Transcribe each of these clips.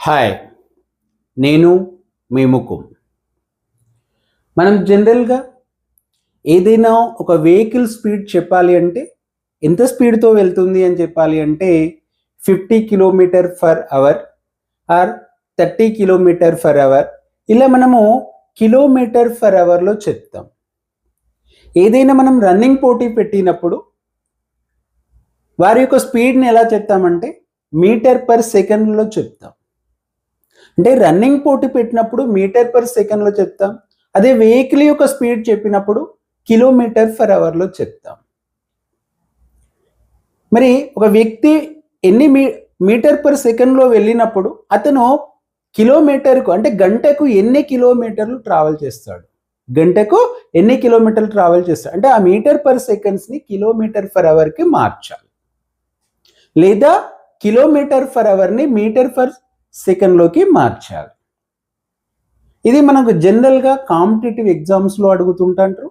Hi, నేను మీ ముకుం. మనం జనరల్గా ఏదైనా ఒక వెహికల్ స్పీడ్ చెప్పాలి అంటే ఎంత స్పీడ్తో వెళ్తుంది అని చెప్పాలి అంటే 50 kilometre per hour or 30 kilometre per hour ఇలా మనము కిలోమీటర్ ఫర్ అవర్లో చెప్తాం. ఏదైనా మనం రన్నింగ్ పోటీ పెట్టినప్పుడు వారి యొక్క స్పీడ్ని ఎలా చెప్తామంటే మీటర్ పర్ సెకండ్లో చెప్తాం. అంటే రన్నింగ్ పోటీ పెట్టినప్పుడు మీటర్ పర్ సెకండ్లో చెప్తాం. అదే వెహికల్ యొక్క స్పీడ్ చెప్పినప్పుడు కిలోమీటర్ ఫర్ అవర్లో చెప్తాం. మరి ఒక వ్యక్తి ఎన్ని మీటర్ పర్ సెకండ్లో వెళ్ళినప్పుడు అతను కిలోమీటర్కు అంటే గంటకు ఎన్ని కిలోమీటర్లు ట్రావెల్ చేస్తాడు, గంటకు ఎన్ని కిలోమీటర్లు ట్రావెల్ చేస్తాడు అంటే ఆ మీటర్ పర్ సెకండ్స్ని కిలోమీటర్ ఫర్ అవర్కి మార్చాలి, లేదా కిలోమీటర్ ఫర్ అవర్ని మీటర్ ఫర్ సెకండ్లోకి మార్చాలి. ఇది మనకు జనరల్గా కాంపిటేటివ్ ఎగ్జామ్స్లో అడుగుతుంటారు.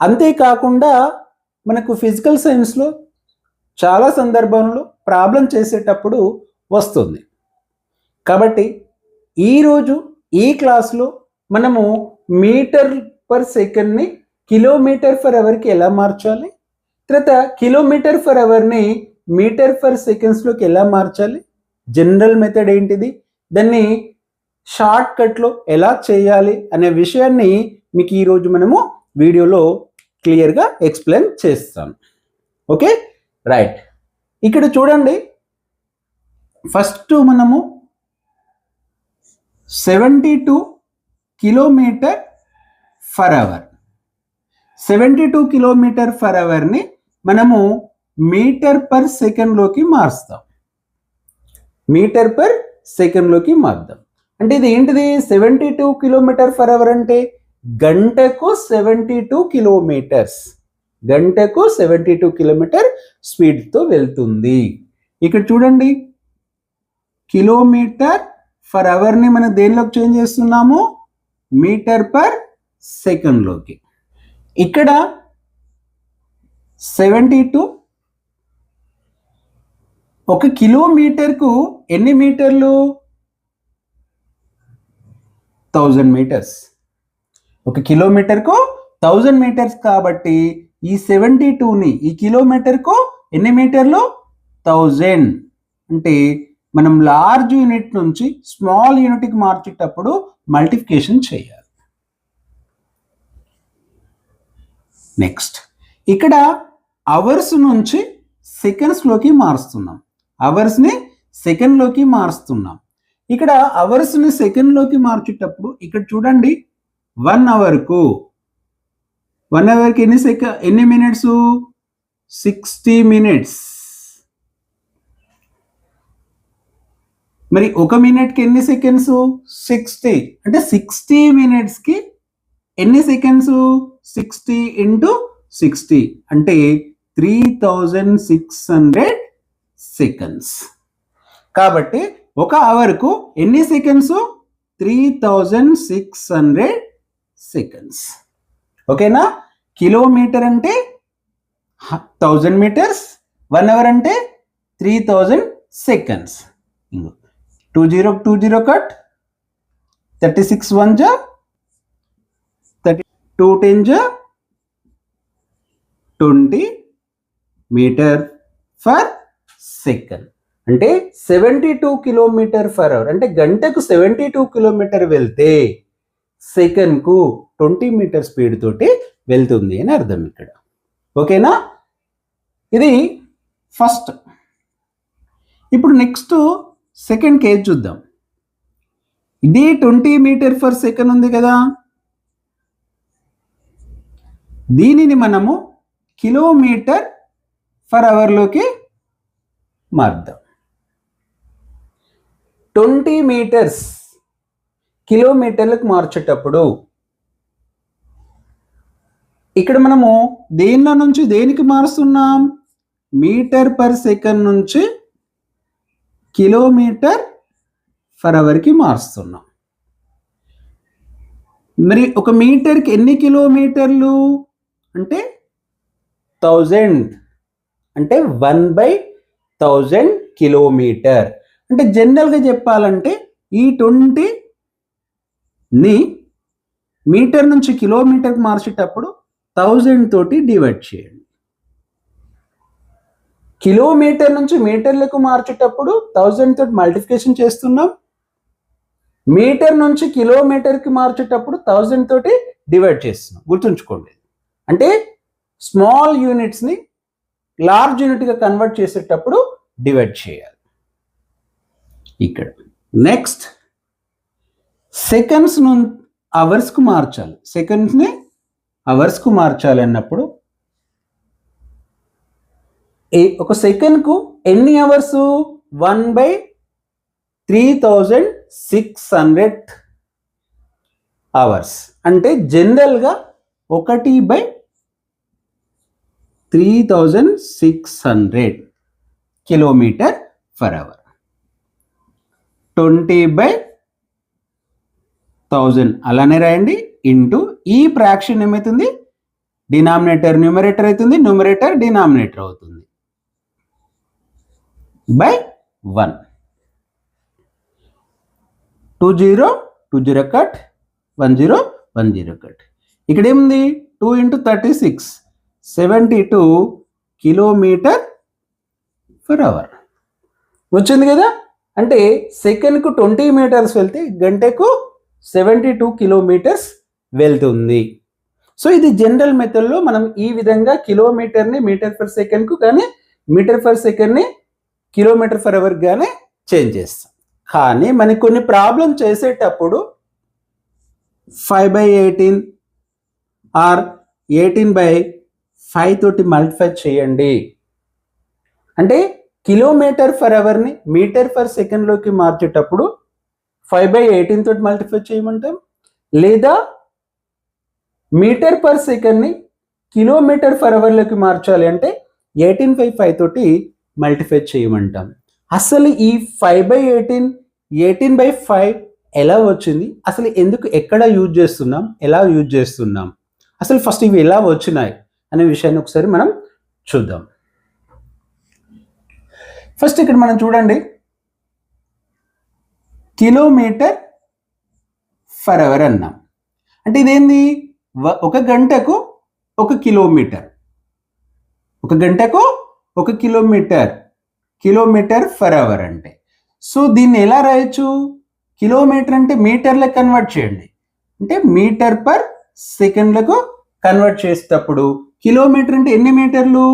అంతేకాకుండా మనకు ఫిజికల్ సైన్స్లో చాలా సందర్భంలో ప్రాబ్లం చేసేటప్పుడు వస్తుంది. కాబట్టి ఈరోజు ఈ క్లాస్లో మనము మీటర్ పర్ సెకండ్ని కిలోమీటర్ ఫర్ అవర్కి ఎలా మార్చాలి, తర్వాత కిలోమీటర్ ఫర్ అవర్ని మీటర్ ఫర్ సెకండ్స్లోకి ఎలా మార్చాలి, జనరల్ మెథడ్ ఏంటిది, దాన్ని షార్ట్ కట్లో ఎలా చేయాలి అనే విషయాన్ని మీకు ఈరోజు మనము వీడియోలో క్లియర్గా ఎక్స్ప్లెయిన్ చేస్తాను. Okay, right. ఇక్కడ చూడండి, ఫస్ట్ మనము 72 kilometre per hour 72 kilometre per అవర్ని మనము మీటర్ పర్ సెకండ్లోకి మారుస్తాం. మీటర్ పర్ సెకండ్లోకి మార్దాం. అంటే ఇది ఏంటిది, 72 కిలోమీటర్ ఫర్ అవర్ అంటే గంటకు 72 కిలోమీటర్స్, గంటకు 72 కిలోమీటర్ స్పీడ్తో వెళ్తుంది. ఇక్కడ చూడండి, కిలోమీటర్ ఫర్ అవర్ని మనం దేనిలోకి చేంజ్ చేస్తున్నాము, మీటర్ పర్ సెకండ్లోకి. ఇక్కడ 72 ఒక కిలోమీటర్కు ఎన్ని మీటర్లు, 1000 మీటర్స్. ఒక కిలోమీటర్కు 1000 మీటర్స్ కాబట్టి ఈ 72ని ఈ కిలోమీటర్కు ఎన్ని మీటర్లు, 1000. అంటే మనం లార్జ్ యూనిట్ నుంచి స్మాల్ యూనిట్కి మార్చేటప్పుడు మల్టిప్లికేషన్ చేయాలి. నెక్స్ట్ ఇక్కడ అవర్స్ నుంచి సెకండ్స్లోకి మారుస్తున్నాం, అవర్స్ని సెకండ్లోకి మారుస్తున్నాం. ఇక్కడ అవర్స్ని సెకండ్లోకి మార్చేటప్పుడు ఇక్కడ చూడండి, 1 అవర్కు ఎన్ని మినిట్స్, 60 మినిట్స్. మరి ఒక మినిట్కి ఎన్ని సెకండ్స్, 60. అంటే 60 మినిట్స్కి ఎన్ని సెకండ్స్, 60 × 60 అంటే 3600 సెకండ్స్. కాబట్టి ఒక అవర్కు ఎన్ని సెకండ్స్, 3600 సెకండ్స్. ఓకేనా. కిలోమీటర్ అంటే 1000 మీటర్స్, 1 అవర్ అంటే 3000 సెకండ్స్. 20 కట్ 36 1 జా 2 10 జా 20 మీటర్ ఫర్ సెకండ్. అంటే 72 కిలోమీటర్ ఫర్ అవర్ అంటే గంటకు 72 కిలోమీటర్ వెళ్తే సెకండ్కు 20 మీటర్ స్పీడ్ తోటి వెళ్తుంది అని అర్థం ఇక్కడ. ఓకేనా, ఇది ఫస్ట్. ఇప్పుడు నెక్స్ట్ సెకండ్ కేస్ చూద్దాం. ఇది 20 మీటర్ ఫర్ సెకండ్ ఉంది కదా, దీనిని మనము కిలోమీటర్ ఫర్ అవర్లోకి మార్దాం. 20 మీటర్స్ కిలోమీటర్లకు మార్చేటప్పుడు ఇక్కడ మనము దేనిలో నుంచి దేనికి మారుస్తున్నాం, మీటర్ పర్ సెకండ్ నుంచి కిలోమీటర్ ఫర్ అవర్కి మారుస్తున్నాం. మరి ఒక మీటర్కి ఎన్ని కిలోమీటర్లు అంటే 1000, అంటే 1/1000 కిలోమీటర్. అంటే జనరల్గా చెప్పాలంటే ఈ 20ని మీటర్ నుంచి కిలోమీటర్కి మార్చేటప్పుడు 1000 తోటి డివైడ్ చేయండి. కిలోమీటర్ నుంచి మీటర్లకు మార్చేటప్పుడు 1000 తోటి మల్టిప్లికేషన్ చేస్తున్నాం. మీటర్ నుంచి కిలోమీటర్కి మార్చేటప్పుడు 1000 తోటి డివైడ్ చేస్తున్నాం. గుర్తుంచుకోండి. అంటే స్మాల్ యూనిట్స్ని లార్జ్ యూనిట్గా కన్వర్ట్ చేసేటప్పుడు డివైడ్ చేయాలి. ఇక్కడ నెక్స్ట్ సెకండ్స్ నుంచి అవర్స్కు మార్చాలి. సెకండ్స్ని అవర్స్కు మార్చాలి అన్నప్పుడు ఒక సెకండ్కు ఎన్ని అవర్స్? 1/3600 అవర్స్. అంటే జనరల్గా 1/3600 కిలోమీటర్ పర్ అవర్. 20/1000 అలానే రాయండి. ఇంటూ ఈ ఫ్రాక్షన్ ఏమవుతుంది? డినామినేటర్ న్యూమరేటర్ అవుతుంది, న్యూమరేటర్ డినామినేటర్ అవుతుంది. by 1. 20 20 cut, 10 10 cut. ఇక్కడ ఏముంది? 2 × 36 72 కిలోమీటర్ పర్ అవర్ వచ్చింది కదా. అంటే సెకండ్కు 20 మీటర్స్ వెళ్తే గంటకు 72 కిలోమీటర్స్ వెళ్తుంది. సో ఇది జనరల్ మెథడ్లో మనం ఈ విధంగా కిలోమీటర్ని మీటర్ పర్ సెకండ్కు కానీ మీటర్ పర్ సెకండ్ని కిలోమీటర్ పర్ అవర్ గానే చేంజ్ చేస్తాం. కానీ మనకి కొన్ని ప్రాబ్లం చేసేటప్పుడు 5/18 ఆర్ 18/5 తోటి మల్టిప్లై చేయండి. అంటే కిలోమీటర్ పర్ అవర్ని మీటర్ పర్ సెకండ్లోకి మార్చేటప్పుడు 5/18 తోటి మల్టిప్లై చేయమంటాం. లేదా మీటర్ పర్ సెకండ్ని కిలోమీటర్ పర్ అవర్లోకి మార్చాలి అంటే 18/5 తోటి మల్టిప్లై చేయమంటాం. అసలు ఈ 5/18 18/5 ఎలా వచ్చింది? అసలు ఎందుకు, ఎక్కడ యూజ్ చేస్తున్నాం, ఎలా యూజ్ చేస్తున్నాం, అసలు ఫస్ట్ ఇవి ఎలా వచ్చినాయి అనే విషయాన్ని ఒకసారి మనం చూద్దాం. ఫస్ట్ ఇక్కడ మనం చూడండి, కిలోమీటర్ పర్ అవర్ అన్నాం. అంటే ఇదేంది? ఒక గంటకు 1 కిలోమీటర్, ఒక గంటకు 1 కిలోమీటర్, కిలోమీటర్ పర్ అవర్ అంటే. సో దీన్ని ఎలా రాయొచ్చు? కిలోమీటర్ అంటే మీటర్లకు కన్వర్ట్ చేయండి. అంటే మీటర్ పర్ సెకండ్లకు కన్వర్ట్ చేసేటప్పుడు కిలోమీటర్ అంటే ఎన్ని మీటర్లు?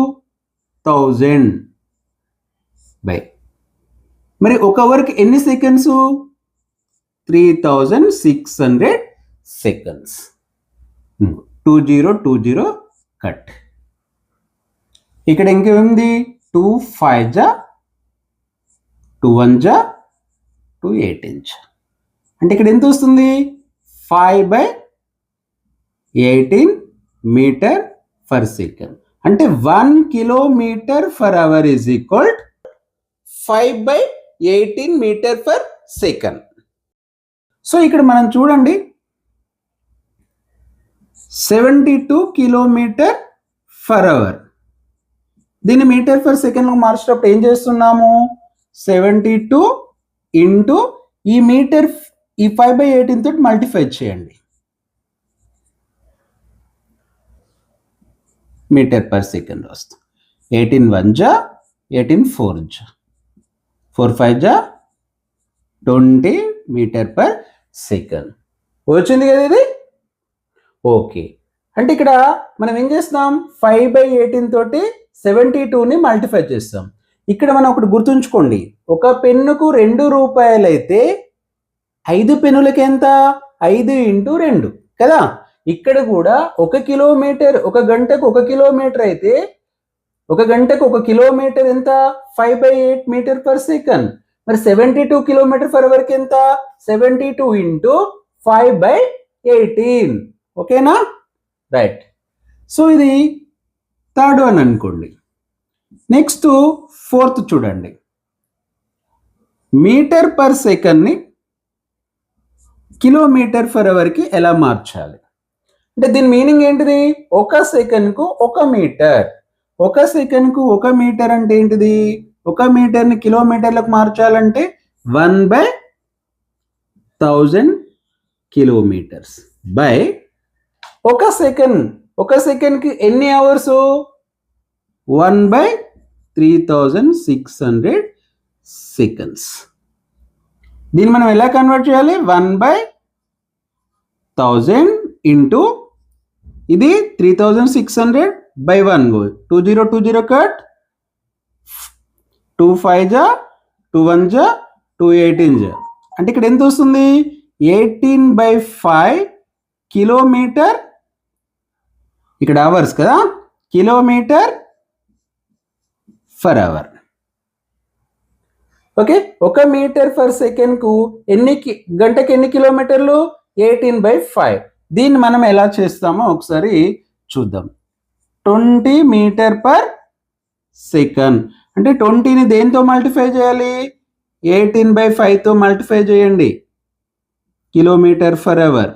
1000 బై, మరి ఒక అవర్కి ఎన్ని సెకండ్స్? 3600 సెకండ్స్. 20 కట్. ఇక్కడ ఇంకేముంది? 2 5 జా, 2 1 జా, 2 18 జా. అంటే ఇక్కడ ఎంత వస్తుంది? 5/18 మీటర్ పర్ సెకండ్. అంటే 1 kilometre per hour is equal 5/18 metre per second. So ఇక్కడ మనం చూడండి, 72 కిలోమీటర్ పర్ అవర్. దీన్ని మీటర్ పర్ సెకండ్ మార్చేటప్పుడు ఏం చేస్తున్నాము? 72 ఇంటూ ఈ మీటర్, ఈ 5/18 తోటి మల్టిప్లై చేయండి. మీటర్ పర్ సెకండ్ వస్తుంది. 18 1 జా, 18 4 జా, 4 5 జా, 20 మీటర్ పర్ సెకండ్ వచ్చింది కదా ఇది. ఓకే, అంటే ఇక్కడ మనం ఏం చేస్తాం? 5/18 తోటి 72ని మల్టిప్లై చేస్తాం. ఇక్కడ మనం ఒకటి గుర్తుంచుకోండి, ఒక పెన్నుకు 2 రూపాయలు అయితే 5 పెన్నులకి ఎంత? 5 × 2 కదా. ఇక్కడ కూడా 1 కిలోమీటర్, ఒక గంటకు 1 కిలోమీటర్ అయితే ఒక గంటకు 1 కిలోమీటర్ ఎంత? 5/8 మీటర్ పర్ సెకండ్. మరి 72 కిలోమీటర్ పర్ అవర్కి ఎంత? 72 ఇంటూ 5/18. ఓకేనా? రైట్. సో ఇది థర్డ్ వన్ అనుకోండి. నెక్స్ట్ ఫోర్త్ చూడండి, మీటర్ పర్ సెకండ్ని కిలోమీటర్ పర్ అవర్కి ఎలా మార్చాలి అంటే దీని మీనింగ్ ఏంటిది? 1 సెకండ్కు 1 మీటర్. 1 సెకండ్కు 1 మీటర్ అంటే ఏంటిది? 1 మీటర్ని కిలోమీటర్లకు మార్చాలంటే 1/1000 1000 కిలోమీటర్స్ బై ఒక సెకండ్కి ఎన్ని అవర్స్ 1/3600 సెకండ్స్. దీన్ని మనం ఎలా కన్వర్ట్ చేయాలి? 1/1000 ఇంటూ ఇది 3600 బై 1 20 కట్ 2 5 జా 2 1 జా 2 18 జా అంటే ఇక్కడ ఎంత వస్తుంది? 18/5 కిలోమీటర్, ఇక్కడ అవర్స్ కదా, kilometre per hour. Okay, 1 metre per సెకండ్కు గంటకి ఎన్ని కిలోమీటర్లు? 18/5. దీన్ని మనం ఎలా చేస్తామో ఒకసారి చూద్దాం. 20 మీటర్ పర్ సెకండ్ అంటే 20ని దేంతో మల్టిఫై చేయాలి? 18/5తో మల్టిఫై చేయండి. Kilometre per hour.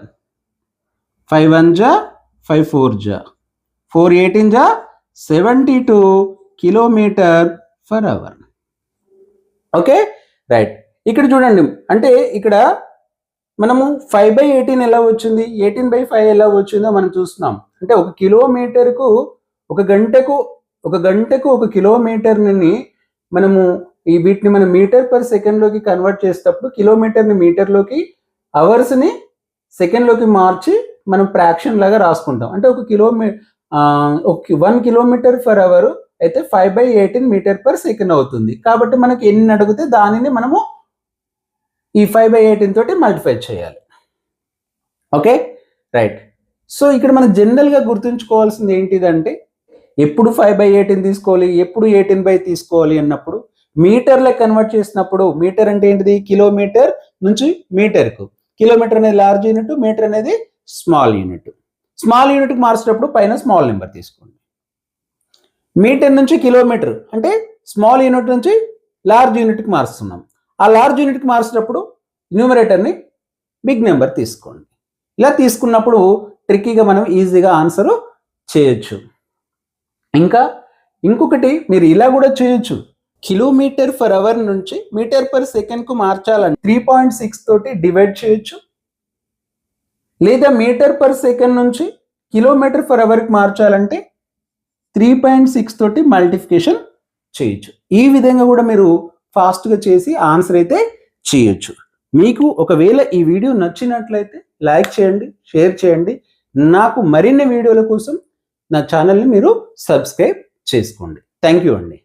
5 1 జా 5 4 జా 4 18 జా 72 kilometre per hour. Okay right. ఇక్కడ చూడండి, అంటే ఇక్కడ మనము 5/18 ఎలా వచ్చింది, 18/5 ఎలా వచ్చిందో మనం చూస్తున్నాం. అంటే ఒక కిలోమీటర్కు ఒక గంటకు 1 కిలోమీటర్ని మనము వీటిని మనం మీటర్ పర్ సెకండ్లోకి కన్వర్ట్ చేసేటప్పుడు కిలోమీటర్ని మీటర్లోకి, అవర్స్ని సెకండ్లోకి మార్చి మనం ఫ్రాక్షన్ లాగా రాసుకుంటాం. అంటే 1 కిలోమీటర్ ఫర్ అవర్ అయితే 5/18 మీటర్ పర్ సెకండ్ అవుతుంది. కాబట్టి మనకి ఎన్ని అడిగితే దానిని మనము ఈ 5/18 తోటి మల్టిఫై చేయాలి. Okay right. సో ఇక్కడ మనం జనరల్గా గుర్తుంచుకోవాల్సింది ఏంటిదంటే, ఎప్పుడు 5/18 తీసుకోవాలి, ఎప్పుడు 18/5 తీసుకోవాలి అన్నప్పుడు మీటర్లకు కన్వర్ట్ చేసినప్పుడు, మీటర్ అంటే ఏంటిది? కిలోమీటర్ నుంచి మీటర్కు. కిలోమీటర్ అనేది లార్జ్ యూనిట్, మీటర్ అనేది స్మాల్ యూనిట్. స్మాల్ యూనిట్కి మార్చేటప్పుడు పైన స్మాల్ నెంబర్ తీసుకోండి. మీటర్ నుంచి కిలోమీటర్ అంటే స్మాల్ యూనిట్ నుంచి లార్జ్ యూనిట్కి మారుస్తున్నాం. ఆ లార్జ్ యూనిట్కి మార్చేటప్పుడు న్యూమరేటర్ని బిగ్ నెంబర్ తీసుకోండి. ఇలా తీసుకున్నప్పుడు ట్రిక్కీగా మనం ఈజీగా ఆన్సర్ చేయొచ్చు. ఇంకొకటి మీరు ఇలా కూడా చేయొచ్చు. కిలోమీటర్ ఫర్ అవర్ నుంచి మీటర్ పర్ సెకండ్కు మార్చాలని 3.6 తోటి డివైడ్ చేయొచ్చు. లేదా మీటర్ పర్ సెకండ్ నుంచి కిలోమీటర్ ఫర్ అవర్కి మార్చాలంటే 3.6 తోటి మల్టిప్లికేషన్ చేయొచ్చు. ఈ విధంగా కూడా మీరు ఫాస్ట్గా చేసి ఆన్సర్ అయితే చేయొచ్చు. మీకు ఒకవేళ ఈ వీడియో నచ్చినట్లయితే లైక్ చేయండి, షేర్ చేయండి. నాకు మరిన్ని వీడియోల కోసం నా ఛానల్ని మీరు సబ్స్క్రైబ్ చేసుకోండి. థ్యాంక్ యూ అండి.